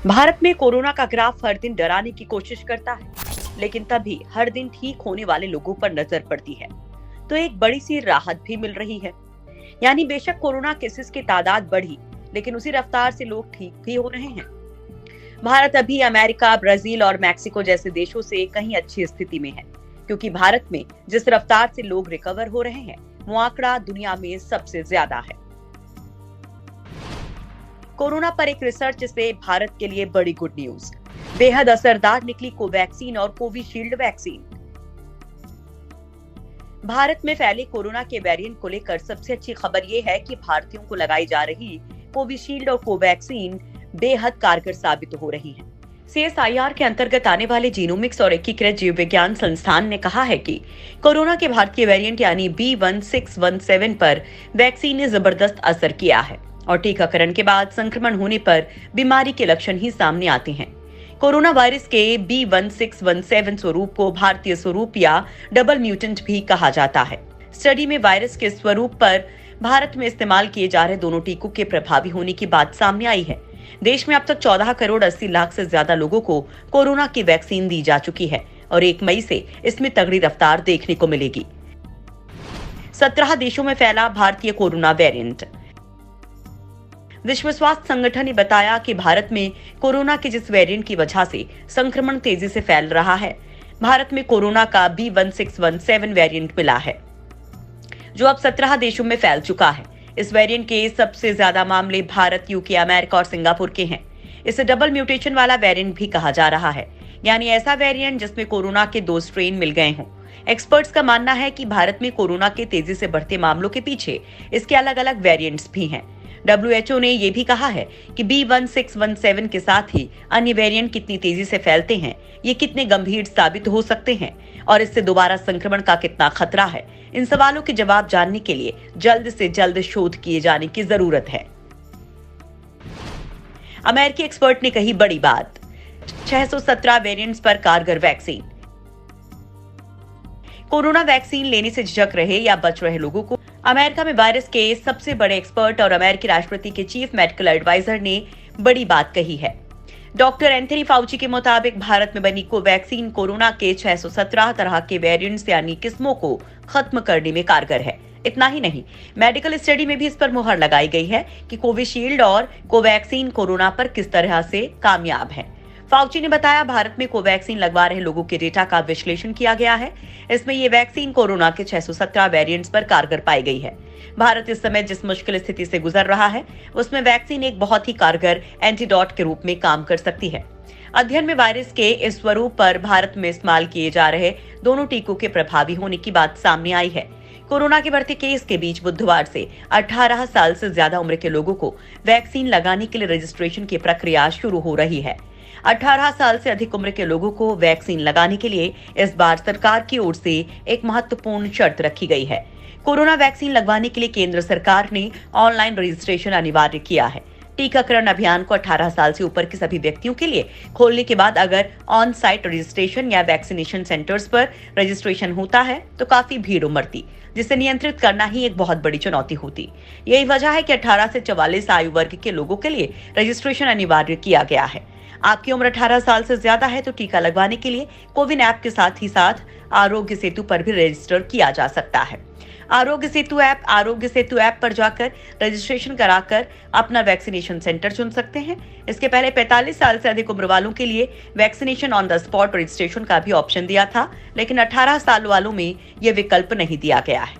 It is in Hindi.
भारत में कोरोना का ग्राफ हर दिन डराने की कोशिश करता है, लेकिन तभी हर दिन ठीक होने वाले लोगों पर नजर पड़ती है तो एक बड़ी सी राहत भी मिल रही है। यानी बेशक कोरोना केसेस की तादाद बढ़ी, लेकिन उसी रफ्तार से लोग ठीक भी हो रहे हैं। भारत अभी अमेरिका, ब्राजील और मैक्सिको जैसे देशों से कहीं अच्छी स्थिति में है, क्योंकि भारत में जिस रफ्तार से लोग रिकवर हो रहे हैं, वो आंकड़ा दुनिया में सबसे ज्यादा है। कोरोना पर एक रिसर्च से भारत के लिए बड़ी गुड न्यूज। बेहद असरदार निकली कोवैक्सीन और कोविशील्ड वैक्सीन। भारत में फैले कोरोना के वेरिएंट को लेकर सबसे अच्छी खबर ये है कि भारतीयों को लगाई जा रही कोविशील्ड और कोवैक्सीन बेहद कारगर साबित हो रही है। CSIR के अंतर्गत आने वाले जीनोमिक्स और एकीकृत जीव विज्ञान संस्थान ने कहा है कि कोरोना के भारतीय वेरिएंट यानी B1617 पर वैक्सीन ने जबरदस्त असर किया है और टीकाकरण के बाद संक्रमण होने पर बीमारी के लक्षण ही सामने आते हैं। कोरोना वायरस के B1617 स्वरूप को भारतीय स्वरूप या डबल म्यूटेंट भी कहा जाता है। स्टडी में वायरस के स्वरूप पर भारत में इस्तेमाल किए जा रहे दोनों टीकों के प्रभावी होने की बात सामने आई है। देश में अब तक 14 करोड़ 80 लाख से ज्यादा लोगों को कोरोना की वैक्सीन दी जा चुकी है और 1 मई से इसमें तगड़ी रफ्तार देखने को मिलेगी। 17 देशों में फैला भारतीय कोरोना वेरिएंट। विश्व स्वास्थ्य संगठन ने बताया कि भारत में कोरोना के जिस वेरिएंट की वजह से संक्रमण तेजी से फैल रहा है, भारत में कोरोना का B1617 वेरिएंट मिला है, जो अब 17 देशों में फैल चुका है। इस वेरिएंट के सबसे ज्यादा मामले भारत, यूके, अमेरिका और सिंगापुर के हैं। इसे डबल म्यूटेशन वाला वेरिएंट भी कहा जा रहा है, यानी ऐसा वेरिएंट जिसमें कोरोना के 2 स्ट्रेन मिल गए हों। एक्सपर्ट्स का मानना है कि भारत में कोरोना के तेजी से बढ़ते मामलों के पीछे इसके अलग अलग वेरिएंट्स भी हैं। WHO ने यह भी कहा है कि B1617 के साथ ही अन्य वेरिएंट कितनी तेजी से फैलते हैं, ये कितने गंभीर साबित हो सकते हैं और इससे दोबारा संक्रमण का कितना खतरा है, इन सवालों के जवाब जानने के लिए जल्द से जल्द शोध किए जाने की जरूरत है। अमेरिकी एक्सपर्ट ने कही बड़ी बात, 617 वेरिएंट्स पर कारगर वैक्सीन। कोरोना वैक्सीन लेने से झिझक रहे या बच रहे लोगों को अमेरिका में वायरस के सबसे बड़े एक्सपर्ट और अमेरिकी राष्ट्रपति के चीफ मेडिकल एडवाइजर ने बड़ी बात कही है। डॉक्टर एंथनी फाउची के मुताबिक भारत में बनी कोवैक्सीन कोरोना के 617 तरह के वेरिएंट्स यानी किस्मों को खत्म करने में कारगर है। इतना ही नहीं, मेडिकल स्टडी में भी इस पर मुहर लगाई गई है कि कोविशील्ड और कोवैक्सीन कोरोना पर किस तरह से कामयाब है। फाउची ने बताया, भारत में कोवैक्सीन लगवा रहे लोगों के डेटा का विश्लेषण किया गया है। इसमें ये वैक्सीन कोरोना के 617 वेरिएंट्स पर कारगर पाई गई है। भारत इस समय जिस मुश्किल स्थिति से गुजर रहा है, उसमें वैक्सीन एक बहुत ही कारगर एंटीडोट के रूप में काम कर सकती है। अध्ययन में वायरस के इस स्वरूप पर भारत में इस्तेमाल किए जा रहे दोनों टीकों के प्रभावी होने की बात सामने आई है। कोरोना के बढ़ते केस के बीच बुधवार से 18 साल से ज्यादा उम्र के लोगों को वैक्सीन लगाने के लिए रजिस्ट्रेशन की प्रक्रिया शुरू हो रही है। 18 साल से अधिक उम्र के लोगों को वैक्सीन लगाने के लिए इस बार सरकार की ओर से एक महत्वपूर्ण शर्त रखी गई है। कोरोना वैक्सीन लगवाने के लिए केंद्र सरकार ने ऑनलाइन रजिस्ट्रेशन अनिवार्य किया है। टीकाकरण अभियान को 18 साल से ऊपर के सभी व्यक्तियों के लिए खोलने के बाद अगर ऑन साइट रजिस्ट्रेशन या वैक्सीनेशन सेंटर्स पर रजिस्ट्रेशन होता है तो काफी भीड़ उमड़ती, जिसे नियंत्रित करना ही एक बहुत बड़ी चुनौती होती। यही वजह है कि 18 से 44 आयु वर्ग के लोगों के लिए रजिस्ट्रेशन अनिवार्य किया गया है। आपकी उम्र 18 साल से ज्यादा है तो टीका लगवाने के लिए कोविन ऐप के साथ ही साथ आरोग्य सेतु पर भी रजिस्टर किया जा सकता है। आरोग्य सेतु ऐप पर जाकर रजिस्ट्रेशन कराकर अपना वैक्सीनेशन सेंटर चुन सकते हैं। इसके पहले 45 साल से अधिक उम्र वालों के लिए vaccination on the spot registration का भी ऑप्शन दिया था, लेकिन 18 साल वालों में यह विकल्प नहीं दिया गया है।